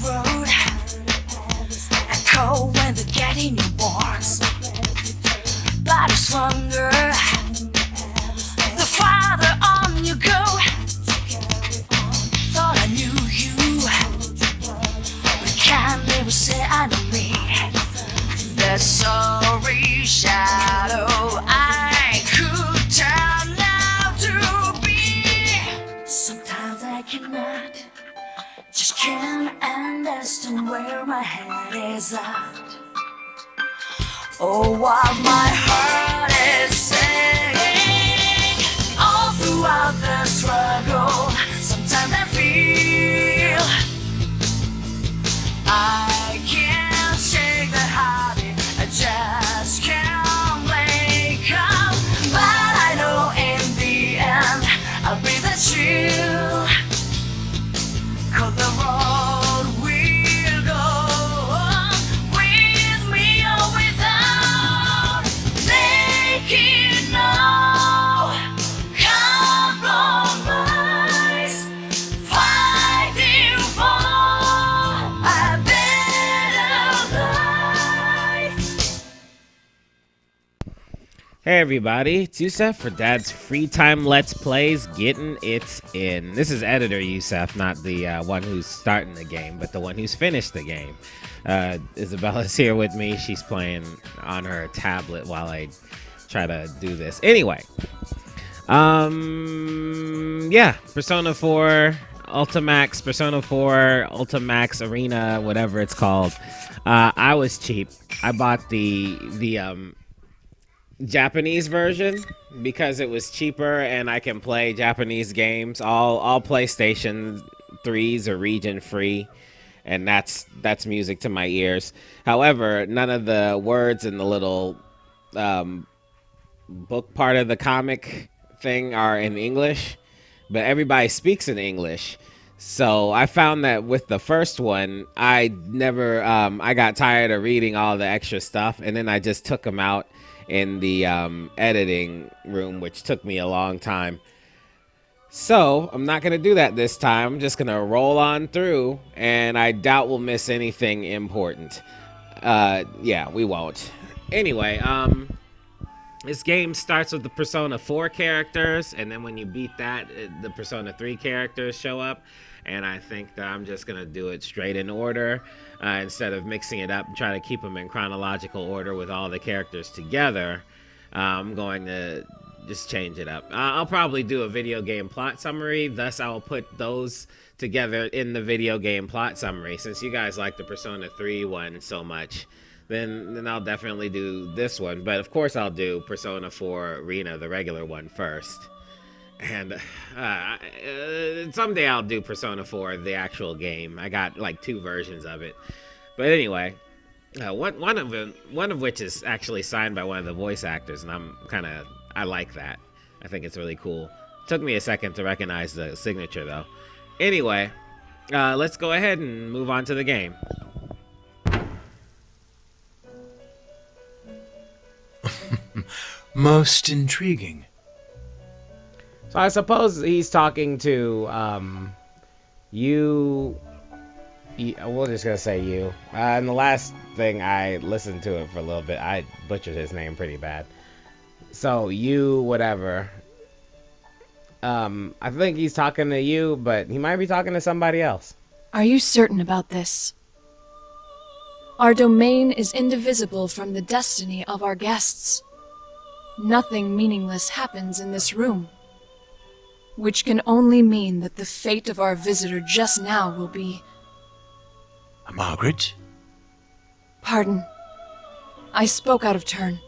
road, echo when they're getting newborns. Bodies wonder, the farther on you go. Thought I knew you, but can't never say I know me. That sorry shadow I could turn out to be. Sometimes I cannot, just can't understand where my head is at. Oh, what my heart is saying all throughout the struggle. Sometimes I feel I can't shake the habit, I just can't wake up. But I know in the end I'll be the chill, 'cause the road will go on with me always out, making no compromise, fighting for a better life. Hey everybody, it's Yusef for Dad's Free Time Let's Plays, getting it in. This is editor Yusef, not the one who's starting the game, but the one who's finished the game. Isabella's here with me. She's playing on her tablet while I try to do this. Anyway, yeah, Persona 4 Ultimax, Persona 4 Ultimax Arena, whatever it's called. I was cheap. I bought the Japanese version because it was cheaper and I can play Japanese games. All PlayStation 3s are region free, and that's music to my ears. However, none of the words in the little book part of the comic thing are in English, but everybody speaks in English. So I found that with the first one, I got tired of reading all the extra stuff, and then I just took them out in the editing room, which took me a long time. So I'm not gonna do that this time. I'm just gonna roll on through, and I doubt we'll miss anything important. Yeah, we won't. Anyway, this game starts with the Persona 4 characters, and then when you beat that, the Persona 3 characters show up. And I think that I'm just gonna do it straight in order instead of mixing it up and try to keep them in chronological order with all the characters together. I'm going to just change it up. I'll probably do a video game plot summary, thus I will put those together in the video game plot summary. Since you guys like the Persona 3 one so much, then I'll definitely do this one. But of course I'll do Persona 4 Arena, the regular one, first. And someday I'll do Persona 4, the actual game. I got like 2 versions of it. But anyway, one of which is actually signed by one of the voice actors, and I like that. I think it's really cool. Took me a second to recognize the signature though. Anyway, let's go ahead and move on to the game. Most intriguing. So I suppose he's talking to you. We're just gonna say you. And the last thing I listened to it for a little bit, I butchered his name pretty bad. So you, whatever. I think he's talking to you, but he might be talking to somebody else. Are you certain about this? Our domain is indivisible from the destiny of our guests. Nothing meaningless happens in this room, which can only mean that the fate of our visitor just now will be... Margaret? Pardon. I spoke out of turn.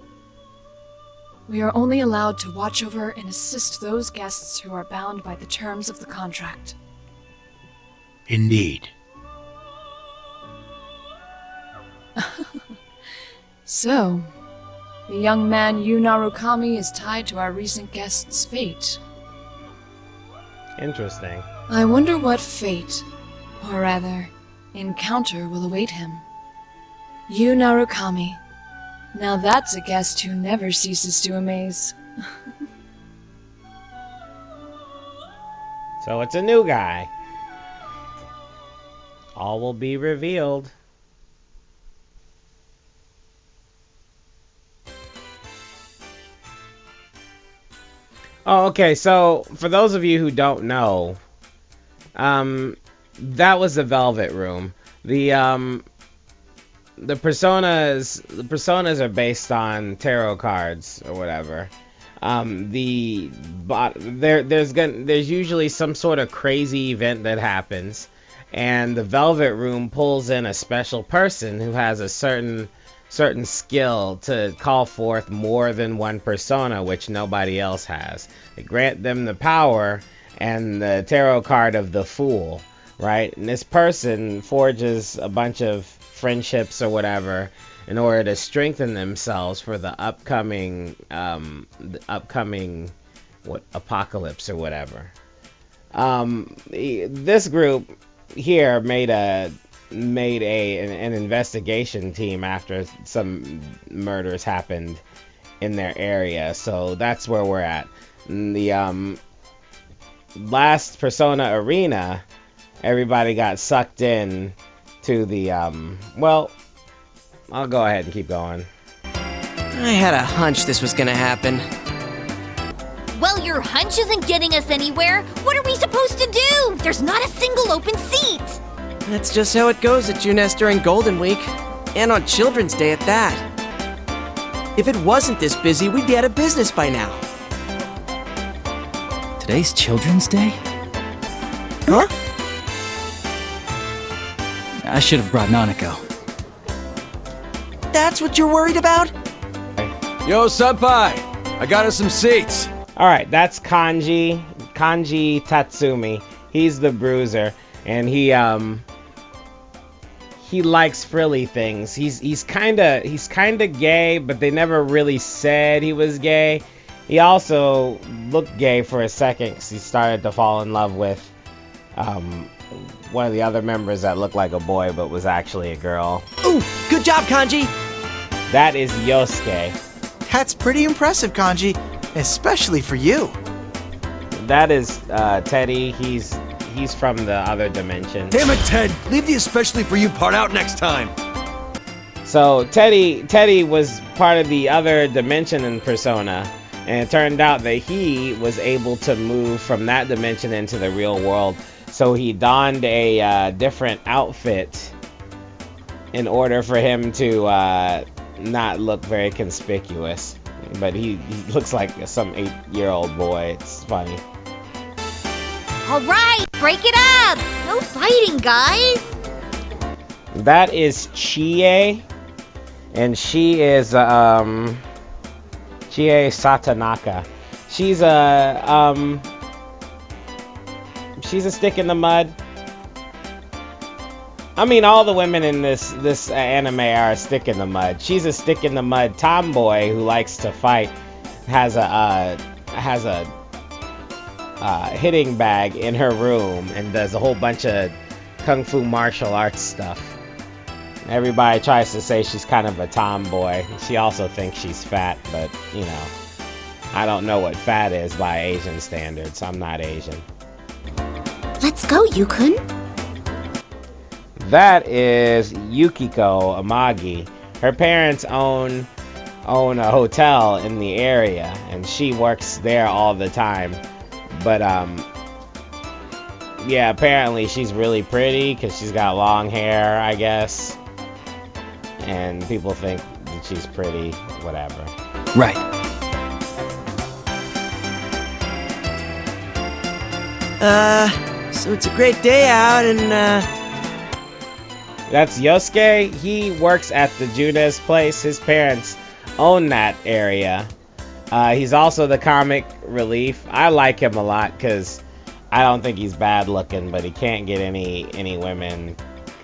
We are only allowed to watch over and assist those guests who are bound by the terms of the contract. Indeed. So, the young man Yu Narukami is tied to our recent guest's fate. Interesting. I wonder what fate, or rather, encounter will await him. Yu Narukami. Now that's a guest who never ceases to amaze. So it's a new guy. all will be revealed. Oh, okay, so for those of you who don't know, that was the Velvet Room. The personas are based on tarot cards or whatever. There's usually some sort of crazy event that happens, and the Velvet Room pulls in a special person who has a certain skill to call forth more than one persona, which nobody else has. They grant them the power and the tarot card of the Fool, right? And this person forges a bunch of friendships or whatever in order to strengthen themselves for the upcoming apocalypse or whatever. This group here made an investigation team after some murders happened in their area, so that's where we're at. The last Persona Arena, everybody got sucked in to the well, I'll go ahead and keep going. I had a hunch this was gonna happen. Well, your hunch isn't getting us anywhere. What are we supposed to do? There's not a single open seat. That's just how it goes at Junes during Golden Week. And on Children's Day at that. If it wasn't this busy, we'd be out of business by now. Today's Children's Day? Huh? I should have brought Nanako. That's what you're worried about? Yo, Senpai! I got us some seats. Alright, that's Kanji Tatsumi. He's the bruiser, and he likes frilly things. He's kinda gay, but they never really said he was gay. He also looked gay for a second because he started to fall in love with one of the other members that looked like a boy but was actually a girl. Ooh, good job, Kanji! That is Yosuke. That's pretty impressive, Kanji, especially for you. That is Teddy. He's from the other dimension. Damn it, Ted! Leave the especially for you part out next time. So Teddy was part of the other dimension in Persona, and it turned out that he was able to move from that dimension into the real world. So he donned a different outfit in order for him to not look very conspicuous. But he looks like some 8-year-old boy. It's funny. All right, break it up. No fighting, guys. That is Chie, and she is Chie Satanaka. She's a stick in the mud. I mean, all the women in this anime are a stick in the mud. She's a stick in the mud tomboy who likes to fight. Has a hitting bag in her room and does a whole bunch of kung fu martial arts stuff. Everybody tries to say she's kind of a tomboy. She also thinks she's fat, but you know, I don't know what fat is by Asian standards. I'm not Asian. Let's go, Yukun. That is Yukiko Amagi. Her parents own a hotel in the area, and she works there all the time. But yeah, apparently she's really pretty because she's got long hair, I guess, and people think that she's pretty. Whatever. Right. So it's a great day out and That's Yosuke. He works at the Junes place. His parents own that area. He's also the comic relief. I like him a lot because I don't think he's bad looking, but he can't get any women.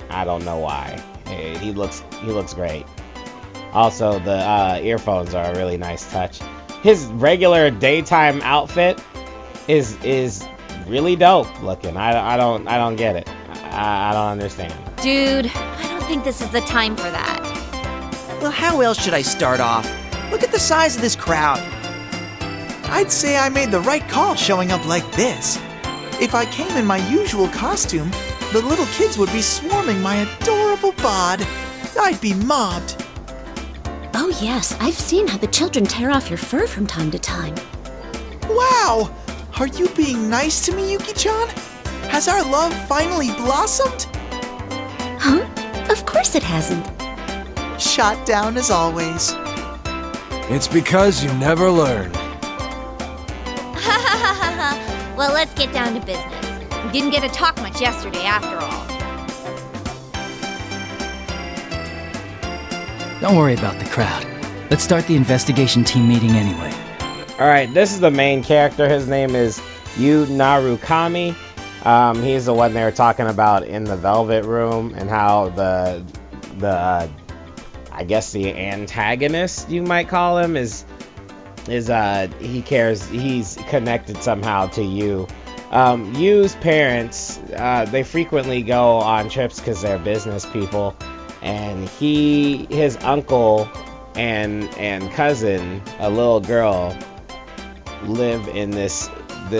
I don't know why. He looks great. Also, the earphones are a really nice touch. His regular daytime outfit is really dope looking. I don't get it. I don't understand. Dude, I don't think this is the time for that. well, how else should I start off? Look at the size of this crowd. I'd say I made the right call showing up like this. If I came in my usual costume, The little kids would be swarming my adorable bod. I'd be mobbed. Oh yes, I've seen how the children tear off your fur from time to time. Wow! Are you being nice to me, Yuki-chan? Has our love finally blossomed? Huh? Of course it hasn't. Shot down as always. It's because you never learn. Well, let's get down to business. We didn't get to talk much yesterday after all. Don't worry about the crowd. Let's start the investigation team meeting anyway. Alright, this is the main character. His name is Yu Narukami. He's the one they were talking about in the Velvet Room, and how the I guess the antagonist, you might call him, he's connected somehow to Yu. Yu's parents, they frequently go on trips because they're business people, and his uncle and cousin, a little girl, live in this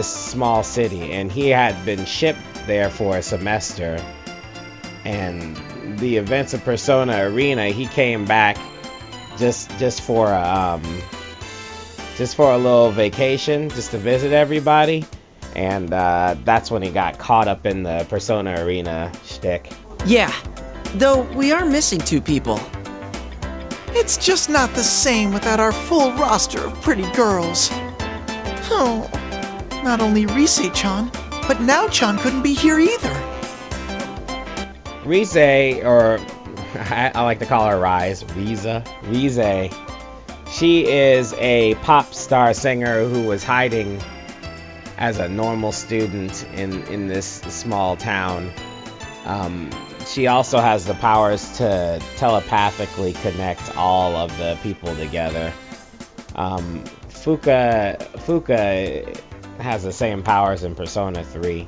small city, and he had been shipped there for a semester, and the events of Persona Arena, he came back just for a little vacation, just to visit everybody, and that's when he got caught up in the Persona Arena shtick. Yeah, though we are missing 2 people. It's just not the same without our full roster of pretty girls. Oh, not only Rise-chan, but Nao-chan couldn't be here either. Rise, or I like to call her Rise, Rise. She is a pop star singer who was hiding as a normal student in this small town. She also has the powers to telepathically connect all of the people together. Fuka has the same powers in Persona 3.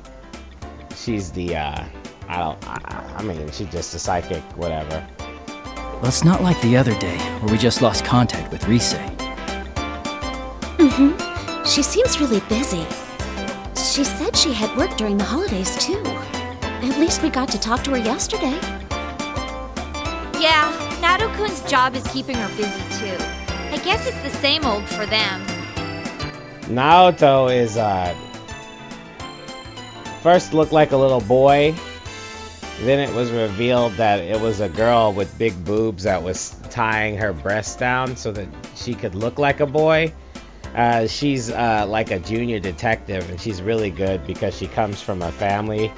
She's the, she's just a psychic, whatever. Well, it's not like the other day, where we just lost contact with Rise. Mm-hmm. She seems really busy. She said she had work during the holidays, too. At least we got to talk to her yesterday. Yeah, Nato-kun's job is keeping her busy too. I guess it's the same old for them. Naoto is, first looked like a little boy. Then it was revealed that it was a girl with big boobs that was tying her breasts down so that she could look like a boy. She's like a junior detective, and she's really good because she comes from a family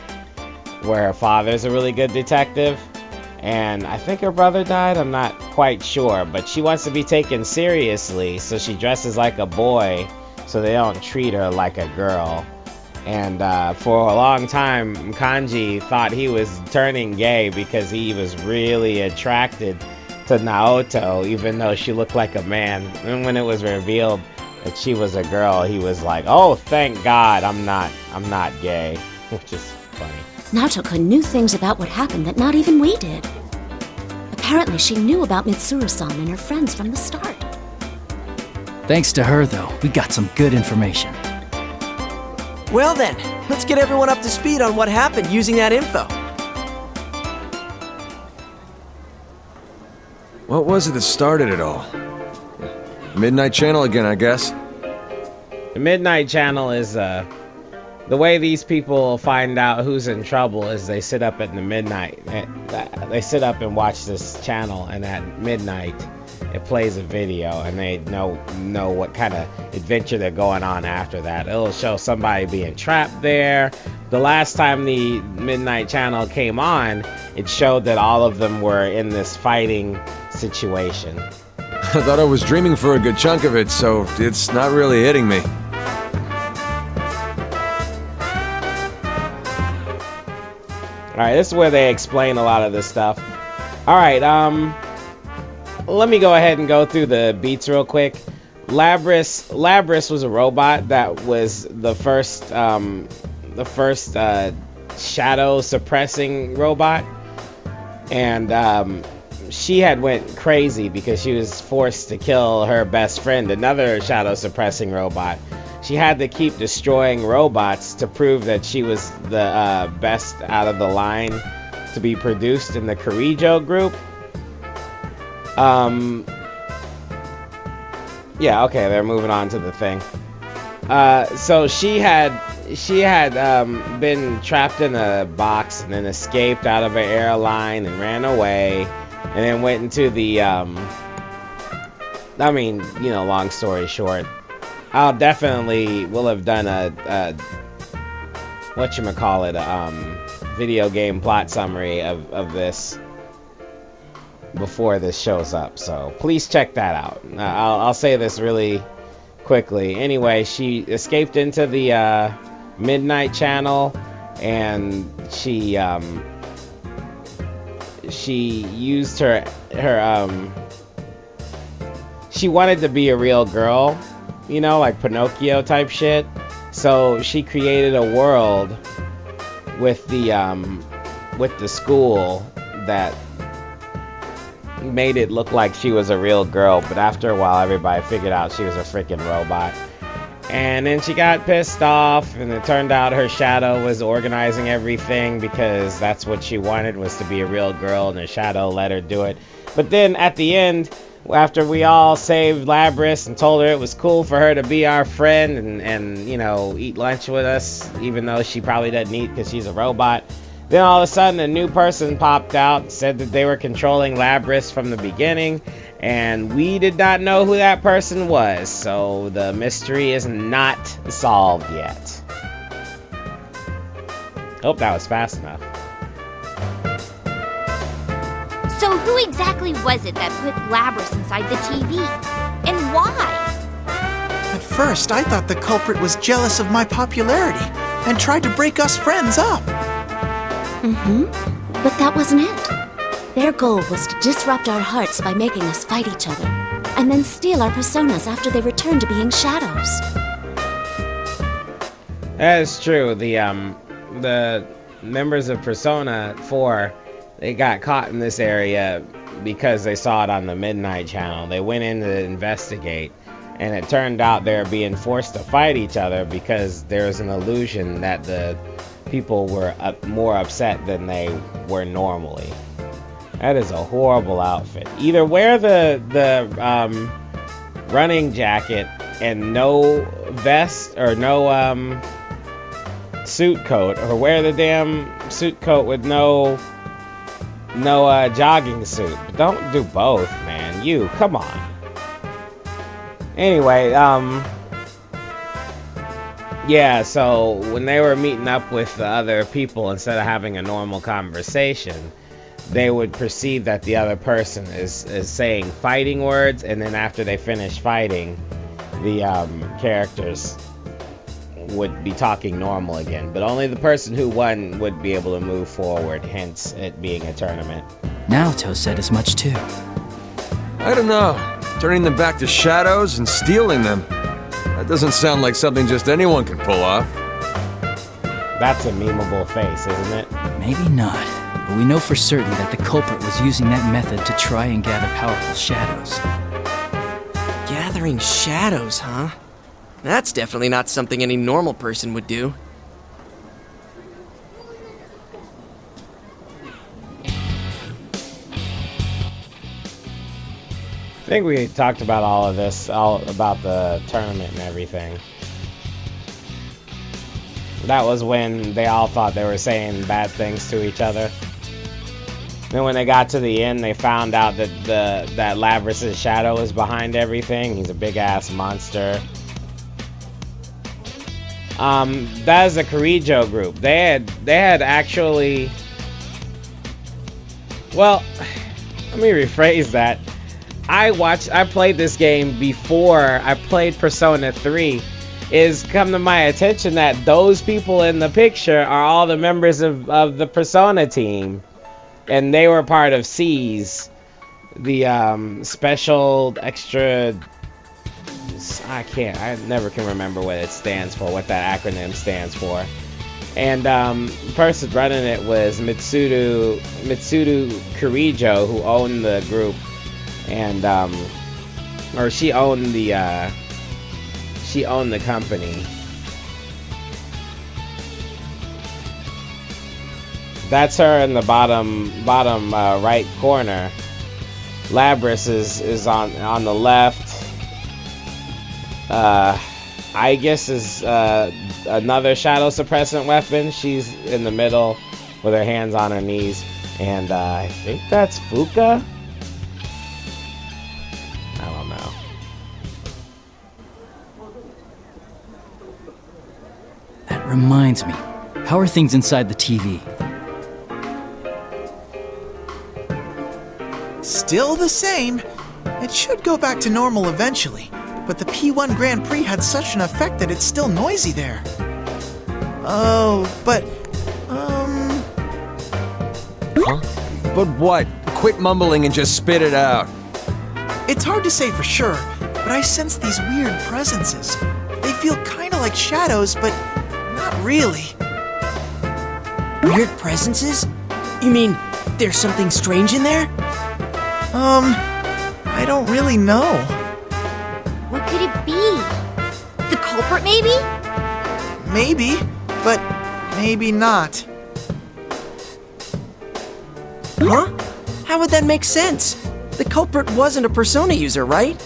where her father's a really good detective. And I think her brother died, I'm not quite sure, but she wants to be taken seriously, so she dresses like a boy so they don't treat her like a girl. And for a long time, Kanji thought he was turning gay because he was really attracted to Naoto, even though she looked like a man. And when it was revealed that she was a girl, he was like, "Oh, thank God, I'm not gay," which is funny. Naoto-kun knew things about what happened that not even we did. Apparently, she knew about Mitsuru-san and her friends from the start. Thanks to her, though, we got some good information. Well then, let's get everyone up to speed on what happened using that info. What was it that started it all? Midnight Channel again, I guess. The Midnight Channel is the way these people find out who's in trouble is they sit up at the midnight. They sit up and watch this channel, and at midnight it plays a video, and they know what kind of adventure they're going on after that. It'll show somebody being trapped there. The last time the Midnight Channel came on, it showed that all of them were in this fighting situation. I thought I was dreaming for a good chunk of it, so it's not really hitting me. Alright, this is where they explain a lot of this stuff. Alright, let me go ahead and go through the beats real quick. Labris was a robot that was the first shadow suppressing robot. And she had went crazy because she was forced to kill her best friend, another shadow suppressing robot. she had to keep destroying robots to prove that she was the best out of the line to be produced in the Kirijo group. Yeah, okay, they're moving on to the thing. So she had been trapped in a box and then escaped out of an airline and ran away, and then went into the I mean, you know, long story short, I'll definitely will have done a video game plot summary of this before this shows up, so please check that out. I'll say this really quickly. Anyway, she escaped into the Midnight Channel, and she used her she wanted to be a real girl, you know, like Pinocchio type shit. So she created a world with the school that made it look like she was a real girl, but after a while everybody figured out she was a freaking robot. And then she got pissed off, and it turned out her shadow was organizing everything because that's what she wanted, was to be a real girl, and her shadow let her do it. But then at the end, after we all saved Labris and told her it was cool for her to be our friend and you know, eat lunch with us, even though she probably doesn't eat because she's a robot, then all of a sudden a new person popped out and said that they were controlling Labris from the beginning, and we did not know who that person was, so the mystery is not solved yet. Hope that was fast enough. So who exactly was it that put Labris inside the TV? And why? At first, I thought the culprit was jealous of my popularity and tried to break us friends up. But that wasn't it. Their goal was to disrupt our hearts by making us fight each other, and then steal our personas after they returned to being shadows. That is true. The members of Persona 4, they got caught in this area because they saw it on the Midnight Channel. They went in to investigate, and it turned out they were being forced to fight each other because there was an illusion that the people were more upset than they were normally. That is a horrible outfit. Either wear the running jacket and no vest or no suit coat, or wear the damn suit coat with no jogging suit. But don't do both, man. You, come on. Anyway, yeah, so when they were meeting up with the other people, instead of having a normal conversation, they would perceive that the other person is saying fighting words, and then after they finish fighting, the characters would be talking normal again. But only the person who won would be able to move forward, hence it being a tournament. Naoto said as much too. I don't know. Turning them back to shadows and stealing them. That doesn't sound like something just anyone can pull off. That's a memeable face, isn't it? Maybe not, but we know for certain that the culprit was using that method to try and gather powerful shadows. Gathering shadows, huh? That's definitely not something any normal person would do. I think we talked about all of this, all about the tournament and everything. That was when they all thought they were saying bad things to each other. Then when they got to the end, they found out that that Labris' shadow is behind everything. He's a big ass monster. That is the Kirijo group. They had actually, well, let me rephrase that. I played this game before I played Persona 3. It's come to my attention that those people in the picture are all the members of the Persona team, and they were part of C's, the special extra. I never can remember what it stands for, what that acronym stands for. And the person running it was Mitsudo Kirijo, who owned the group, and or she owned she owned the company. That's her in the bottom right corner. Labris is on the left. Aegis is another shadow suppressant weapon. She's in the middle with her hands on her knees. And I think that's Fuka? I don't know. That reminds me. How are things inside the TV? Still the same. It should go back to normal eventually, but the P1 Grand Prix had such an effect that it's still noisy there. Oh, but, Huh? But what? Quit mumbling and just spit it out. It's hard to say for sure, but I sense these weird presences. They feel kinda like shadows, but not really. Weird presences? You mean there's something strange in there? I don't really know. What could it be? The culprit, maybe? Maybe, but maybe not. Huh? How would that make sense? The culprit wasn't a Persona user, right?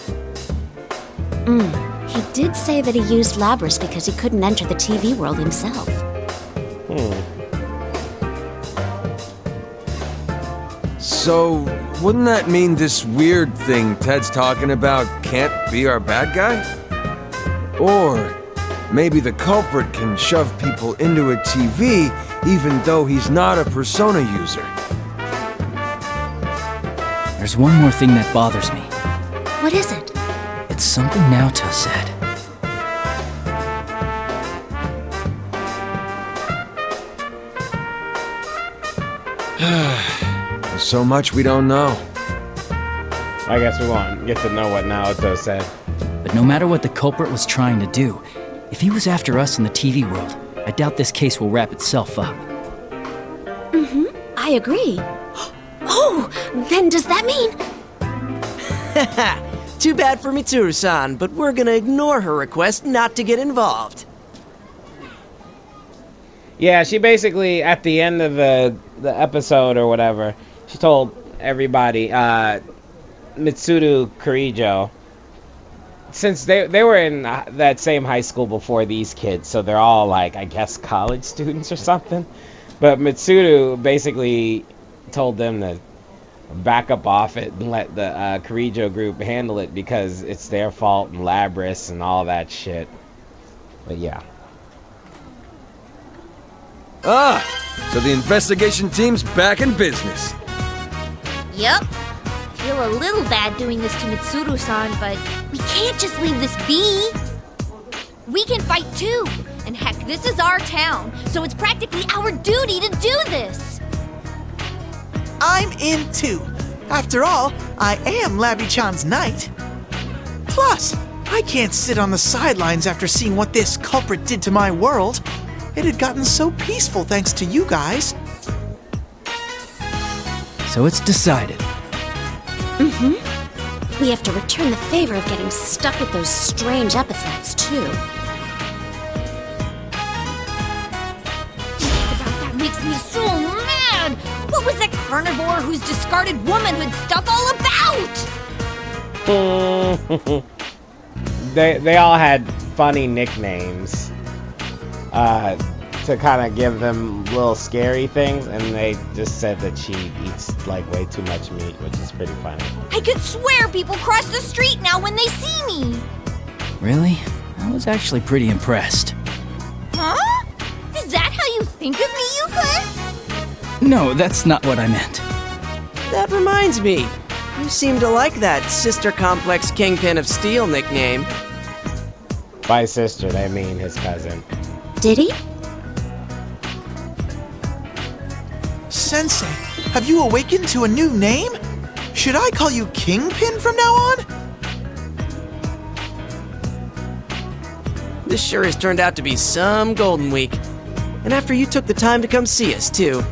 He did say that he used Labris because he couldn't enter the TV world himself. So, wouldn't that mean this weird thing Ted's talking about can't be our bad guy? Or maybe the culprit can shove people into a TV even though he's not a Persona user. There's one more thing that bothers me. What is it? It's something Naoto said. There's so much we don't know. I guess we won't get to know what Naoto said. But no matter what the culprit was trying to do, if he was after us in the TV world, I doubt this case will wrap itself up. I agree. Oh, then does that mean... Too bad for Mitsuru-san, but we're gonna ignore her request not to get involved. Yeah, she basically, at the end of the episode or whatever, she told everybody, Mitsuru Kirijo, since they were in that same high school before these kids, so they're all like, I guess, college students or something. But Mitsuru basically told them to back up off it and let the Kirijo group handle it because it's their fault and Labris and all that shit. But yeah. So the investigation team's back in business. Yep. Feel a little bad doing this to Mitsuru-san, but we can't just leave this be. We can fight too. And heck, this is our town, so it's practically our duty to do this. I'm in too. After all, I am Labby-chan's knight. Plus, I can't sit on the sidelines after seeing what this culprit did to my world. It had gotten so peaceful thanks to you guys. So it's decided. We have to return the favor of getting stuck with those strange epithets, too. That makes me so mad. What was that carnivore whose discarded womanhood stuff all about? They all had funny nicknames to kind of give them little scary things, and they just said that she eats like way too much meat, which is pretty funny. I could swear people cross the street now when they see me. Really? I was actually pretty impressed. Huh? Is that how you think of me, Yuka? No, that's not what I meant. That reminds me. You seem to like that Sister Complex Kingpin of Steel nickname. By sister, they mean his cousin. Did he? Sensei, have you awakened to a new name? Should I call you Kingpin from now on? This sure has turned out to be some Golden Week. And after you took the time to come see us, too.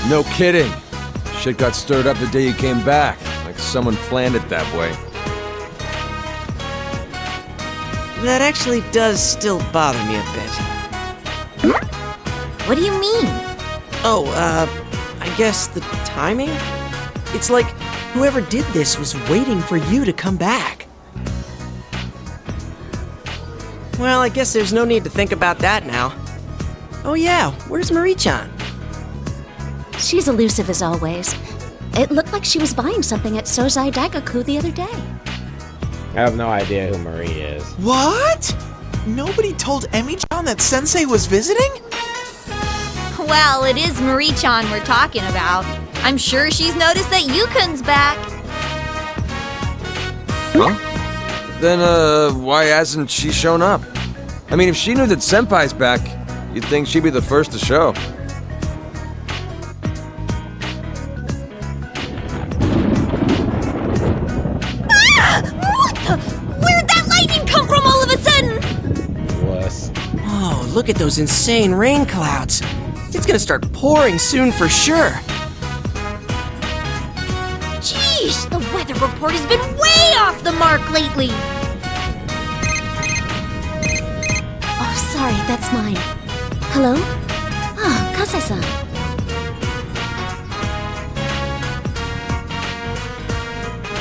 No kidding. Shit got stirred up the day you came back, like someone planned it that way. that actually does still bother me a bit. What do you mean? Oh, I guess the timing? It's like whoever did this was waiting for you to come back. Well, I guess there's no need to think about that now. Oh yeah, where's Marie-chan? She's elusive as always. It looked like she was buying something at Sozai Daigaku the other day. I have no idea who Marie is. What? Nobody told Emi-chan that Sensei was visiting? Well, it is Marie-chan we're talking about. I'm sure she's noticed that Yukun's back. Huh? Then, why hasn't she shown up? I mean, if she knew that Senpai's back, you'd think she'd be the first to show. Where'd that lightning come from all of a sudden? Wuss. Oh, look at those insane rain clouds. It's gonna start pouring soon for sure. Jeez, the weather report has been way off the mark lately. Oh, sorry, that's mine. Hello? Oh, Kasai-san.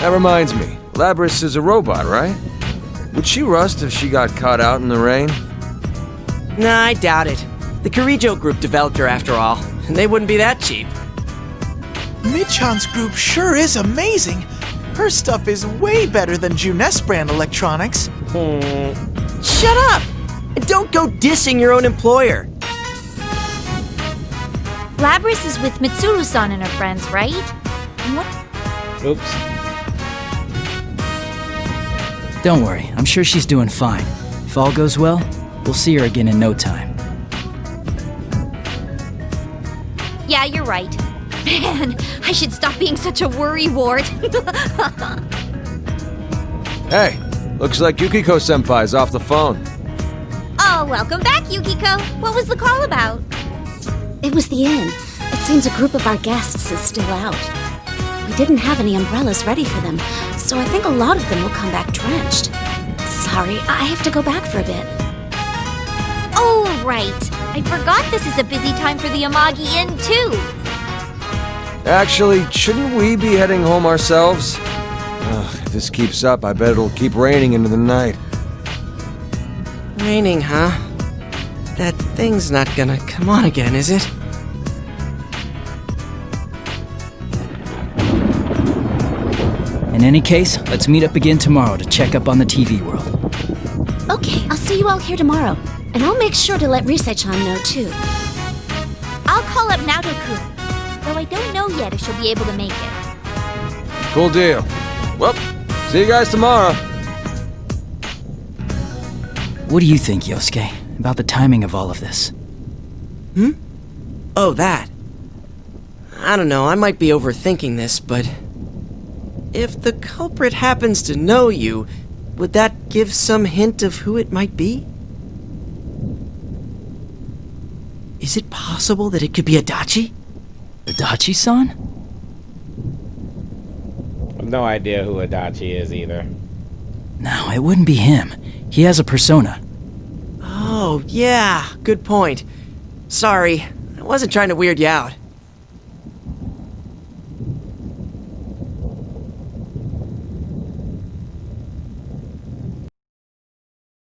That reminds me, Labris is a robot, right? Would she rust if she got caught out in the rain? Nah, I doubt it. The Kirijo group developed her after all, and they wouldn't be that cheap. Mid-chan's group sure is amazing. Her stuff is way better than Junes brand electronics. Shut up! And don't go dissing your own employer. Labris is with Mitsuru-san and her friends, right? And what? Oops. Don't worry, I'm sure she's doing fine. If all goes well, we'll see her again in no time. Yeah, you're right. Man, I should stop being such a worrywart. Hey, looks like Yukiko-senpai's off the phone. Oh, welcome back, Yukiko. What was the call about? It was the inn. It seems a group of our guests is still out. We didn't have any umbrellas ready for them, so I think a lot of them will come back drenched. Sorry, I have to go back for a bit. Oh, right. I forgot this is a busy time for the Amagi Inn, too. Actually, shouldn't we be heading home ourselves? Ugh, if this keeps up, I bet it'll keep raining into the night. Raining, huh? That thing's not gonna come on again, is it? In any case, let's meet up again tomorrow to check up on the TV world. Okay, I'll see you all here tomorrow. And I'll make sure to let Rise-chan know, too. I'll call up Naoto-kun, though I don't know yet if she'll be able to make it. Cool deal. Well, see you guys tomorrow. What do you think, Yosuke, about the timing of all of this? Oh, that. I don't know, I might be overthinking this, but... if the culprit happens to know you, would that give some hint of who it might be? Is it possible that it could be Adachi? Adachi-san? I have no idea who Adachi is either. No, it wouldn't be him. He has a persona. Oh, yeah, good point. Sorry, I wasn't trying to weird you out.